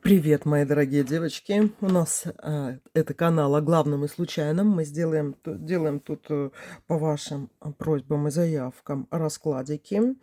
Привет, мои дорогие девочки! У нас это канал о главном и случайном. Мы делаем тут по вашим просьбам и заявкам раскладики.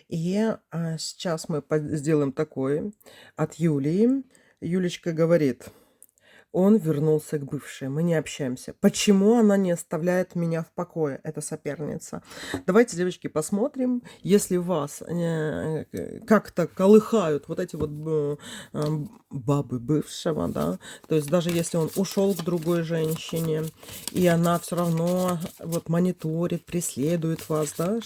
И сейчас мы сделаем такой от Юлии. Юлечка говорит: он вернулся к бывшей, мы не общаемся. Почему она не оставляет меня в покое, эта соперница? Давайте, девочки, посмотрим, если вас как-то колыхают вот эти вот бабы бывшего, да, то есть даже если он ушел к другой женщине, и она все равно вот мониторит, преследует вас, да,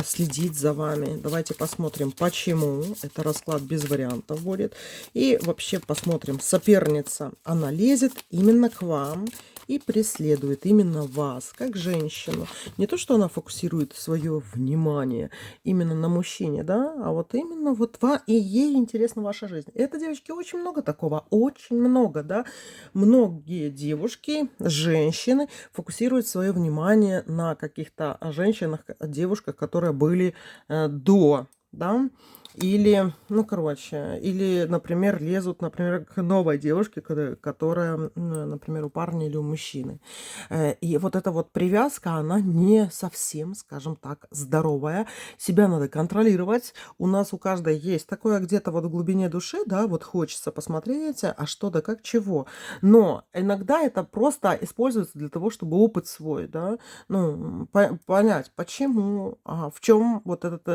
следит за вами. Давайте посмотрим, почему. Это расклад без вариантов будет. И вообще посмотрим, соперница, она лезет именно к вам и преследует именно вас, как женщину. Не то, что она фокусирует свое внимание именно на мужчине, да, а вот именно вот и ей интересна ваша жизнь. Это, девочки, очень много такого, очень много, да. Многие девушки, женщины фокусируют свое внимание на каких-то женщинах, девушках, которые были до, да, или, ну, короче, или, например, лезут, например, к новой девушке, которая, например, у парня или у мужчины. И вот эта вот привязка, она не совсем, скажем так, здоровая. Себя надо контролировать. У нас у каждой есть такое где-то вот в глубине души, да, вот хочется посмотреть, а что да как чего. Но иногда это просто используется для того, чтобы опыт свой, да, ну, понять, почему, в чем вот этот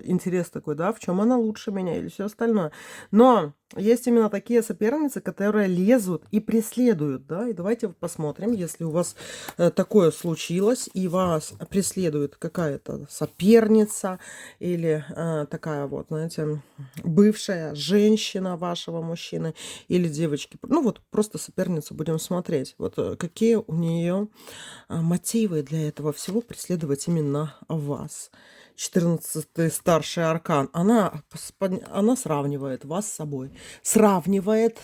интерес такой, да, в чем она лучше меня или все остальное. Но есть именно такие соперницы, которые лезут и преследуют, да, и давайте посмотрим, если у вас такое случилось, и вас преследует какая-то соперница или такая вот, знаете, бывшая женщина вашего мужчины или девочки, ну вот просто соперницу будем смотреть, вот какие у нее мотивы для этого всего преследовать именно вас. 14-й старший аркан. Она сравнивает вас с собой. Сравнивает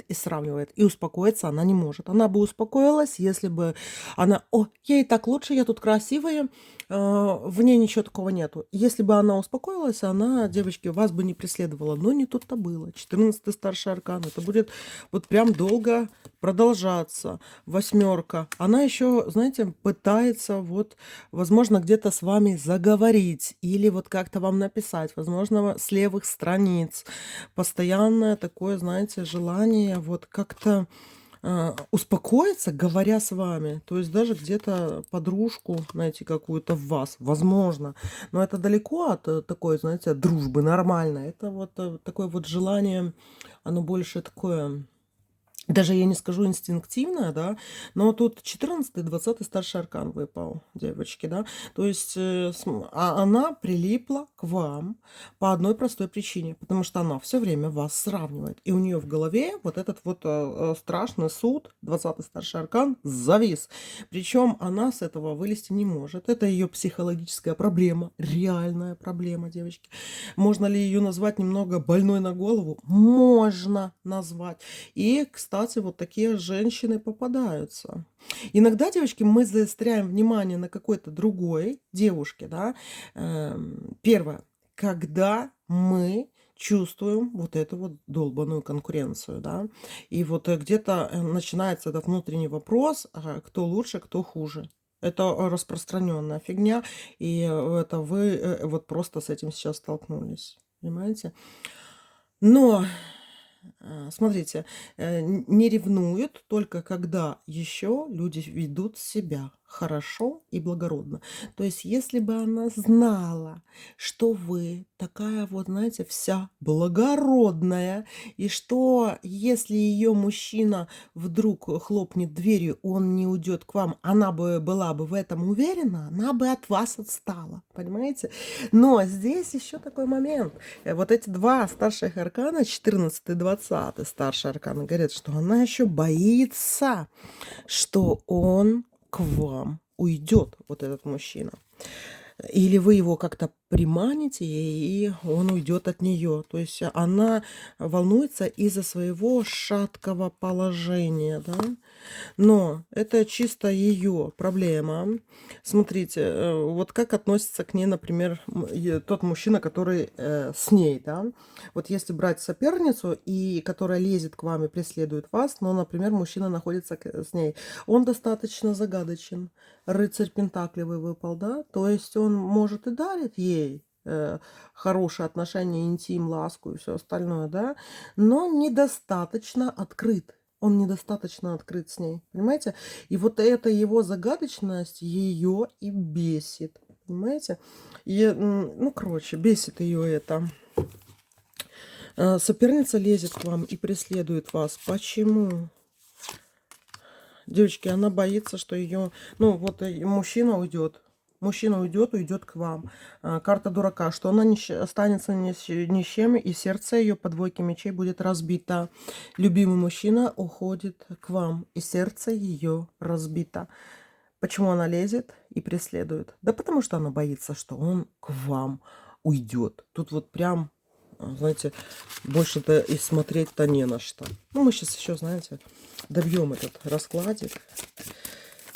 и сравнивает. И успокоиться она не может. Она бы успокоилась, если бы она... О, ей так лучше, я тут красивая, в ней ничего такого нету. Если бы она успокоилась, она, девочки, вас бы не преследовала. Но не тут-то было. 14-й старший аркан. Это будет вот прям долго продолжаться. Восьмерка. Она еще, знаете, пытается вот, возможно, где-то с вами заговорить или вот как-то вам написать, возможно, с левых страниц. Постоянное такое, знаете, желание вот как-то успокоиться, говоря с вами. То есть даже где-то подружку найти какую-то в вас, возможно. Но это далеко от такой, знаете, от дружбы нормальной. Это вот такое вот желание, оно больше такое... Даже я не скажу инстинктивная, да, но тут 14-й, 20-й старший аркан выпал, девочки, да. То есть она прилипла к вам по одной простой причине, потому что она все время вас сравнивает. И у нее в голове вот этот вот страшный суд, 20-й старший аркан, завис. Причем она с этого вылезти не может. Это ее психологическая проблема, реальная проблема, девочки. Можно ли ее назвать немного больной на голову? Можно назвать. И, кстати, вот такие женщины попадаются. Иногда, девочки, мы заостряем внимание на какой-то другой девушке, да. Первое, когда мы чувствуем вот эту вот долбаную конкуренцию, да, и вот где-то начинается этот внутренний вопрос, кто лучше, кто хуже. Это распространенная фигня, и это вы вот просто с этим сейчас столкнулись, понимаете? Но смотрите, не ревнуют только когда еще люди ведут себя хорошо и благородно. То есть, если бы она знала, что вы такая вот, знаете, вся благородная, и что если ее мужчина вдруг хлопнет дверью, он не уйдет к вам, она бы была бы в этом уверена, она бы от вас отстала, понимаете? Но здесь еще такой момент. Вот эти два старших аркана, 14 и 20 старший аркан, говорят, что она еще боится, что он к вам уйдет, вот этот мужчина. Или вы его как-то приманите, и он уйдет от нее. То есть она волнуется из-за своего шаткого положения, да. Но это чисто ее проблема. Смотрите, вот как относится к ней, например, тот мужчина, который с ней, да. Вот если брать соперницу, и которая лезет к вам и преследует вас, но, например, мужчина находится с ней, он достаточно загадочен. Рыцарь Пентаклевый выпал, да. То есть он, может, и дарит ей хорошие отношения, интим, ласку и все остальное, да, но недостаточно открыт. Он недостаточно открыт с ней, понимаете? И вот эта его загадочность ее и бесит, понимаете? И, ну, короче, бесит ее это. Соперница лезет к вам и преследует вас. Почему? Девочки, она боится, что ее... Ну, вот мужчина уйдет. Мужчина уйдет к вам. Карта дурака, что она останется ни с чем, и сердце ее по двойке мечей будет разбито. Любимый мужчина уходит к вам, и сердце ее разбито. Почему она лезет и преследует? Да потому что она боится, что он к вам уйдет. Тут вот прям, знаете, больше-то и смотреть-то не на что. Ну, мы сейчас еще, знаете, добьем этот раскладик.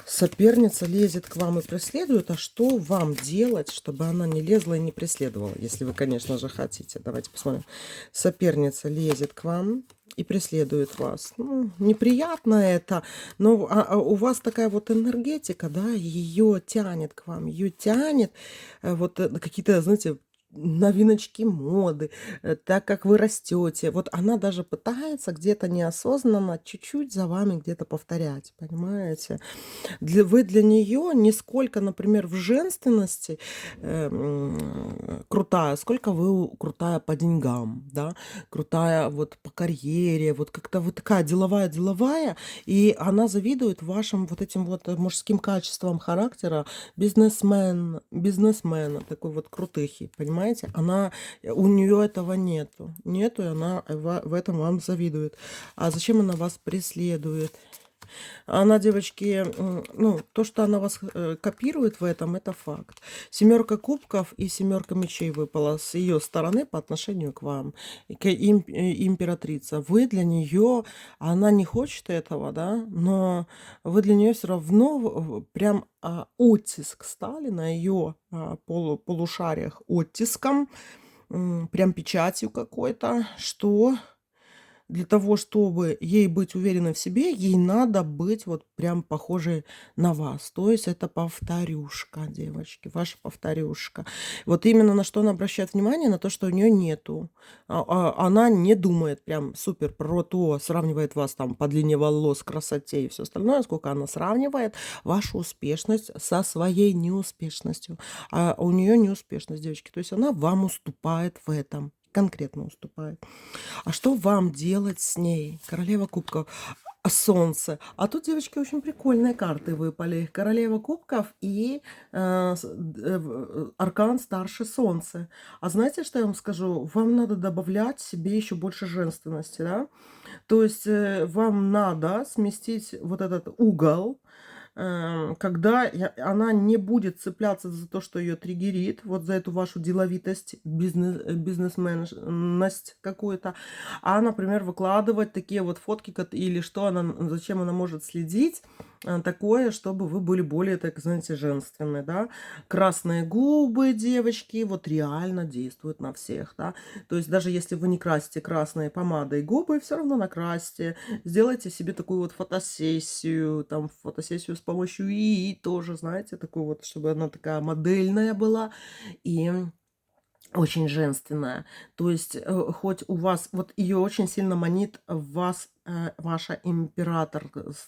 Соперница лезет к вам и преследует, а что вам делать, чтобы она не лезла и не преследовала, если вы, конечно же, хотите. Давайте посмотрим. Соперница лезет к вам и преследует вас. Ну, неприятно это, но у вас такая вот энергетика, да, ее тянет к вам, ее тянет вот какие-то, знаете, новиночки моды, так как вы растете. Вот она даже пытается где-то неосознанно чуть-чуть за вами где-то повторять, понимаете? Вы для нее не сколько, например, в женственности крутая, сколько вы крутая по деньгам, да, крутая вот по карьере, вот как-то вы такая деловая, и она завидует вашим вот этим вот мужским качествам характера бизнесмена, такой вот крутыхи, понимаете? У нее этого нету, и она в этом вам завидует. А зачем она вас преследует? Она, девочки, ну, то, что она вас копирует в этом, это факт. Семерка кубков и семерка мечей выпала с ее стороны по отношению к вам, императрица. Вы для нее, она не хочет этого, да, но вы для нее все равно прям оттиск стали на ее полушариях оттиском, прям печатью какой-то, что для того, чтобы ей быть уверенной в себе, ей надо быть вот прям похожей на вас. То есть это повторюшка, девочки, ваша повторюшка. Вот именно на что она обращает внимание, на то, что у нее нету. Она не думает прям супер про то, сравнивает вас там по длине волос, красоте и все остальное, сколько она сравнивает вашу успешность со своей неуспешностью. А у нее неуспешность, девочки. То есть она вам уступает в этом. Конкретно уступает. А что вам делать с ней? Королева кубков. Солнце. А тут, девочки, очень прикольные карты выпали. Королева кубков и аркан старше солнце. А знаете, что я вам скажу? Вам надо добавлять себе еще больше женственности, да? То есть вам надо сместить вот этот угол, когда она не будет цепляться за то, что ее триггерит, вот за эту вашу деловитость, бизнесменность какую-то, а, например, выкладывать такие вот фотки, или что она, зачем она может следить, такое, чтобы вы были более, так знаете, женственны, да. Красные губы, девочки, вот реально действуют на всех, да. То есть даже если вы не красите красной помадой губы, все равно накрасьте. Сделайте себе такую вот фотосессию, там, фотосессию с помощью ИИ тоже, знаете, такую вот, чтобы она такая модельная была и очень женственная. То есть хоть у вас, вот ее очень сильно манит в вас ваша императрица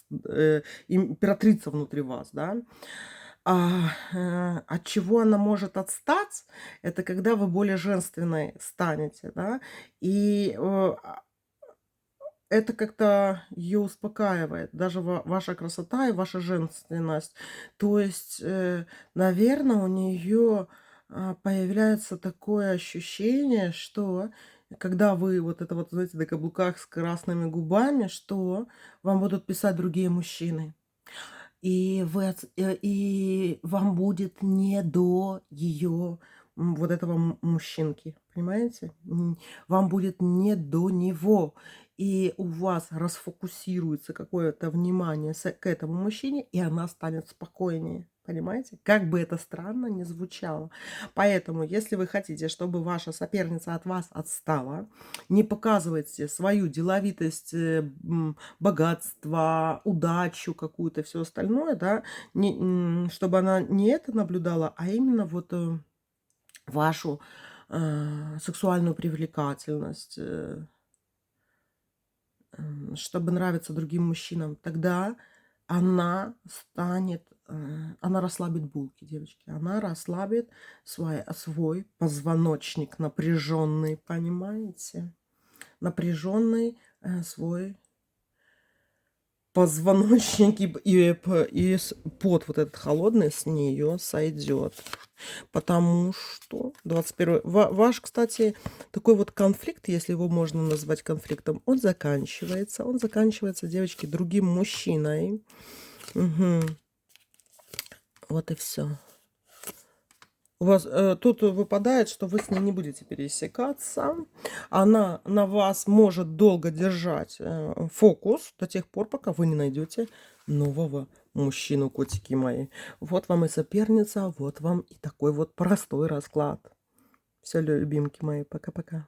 внутри вас, да. От чего она может отстать, это когда вы более женственной станете, да, и это как-то ее успокаивает, даже ваша красота и ваша женственность. То есть, наверное, у нее появляется такое ощущение, что когда вы вот это вот, знаете, на каблуках с красными губами, что вам будут писать другие мужчины. И вам будет не до ее вот этого мужчинки, понимаете? Вам будет не до него, и у вас расфокусируется какое-то внимание к этому мужчине, и она станет спокойнее. Понимаете? Как бы это странно ни звучало. Поэтому, если вы хотите, чтобы ваша соперница от вас отстала, не показывайте свою деловитость, богатство, удачу какую-то, все остальное, да, чтобы она не это наблюдала, а именно вот вашу сексуальную привлекательность, чтобы нравиться другим мужчинам, тогда она расслабит булки, девочки. Она расслабит свой позвоночник напряженный, понимаете? Напряженный свой позвоночник и пот вот этот холодный с нее сойдет. Потому что 21 ваш, кстати, такой вот конфликт, если его можно назвать конфликтом, он заканчивается. Он заканчивается, девочки, другим мужчиной. Мгм. Вот и все. У вас тут выпадает, что вы с ней не будете пересекаться. Она на вас может долго держать фокус до тех пор, пока вы не найдете нового мужчину, котики мои. Вот вам и соперница, вот вам и такой вот простой расклад. Все, любимки мои, пока-пока.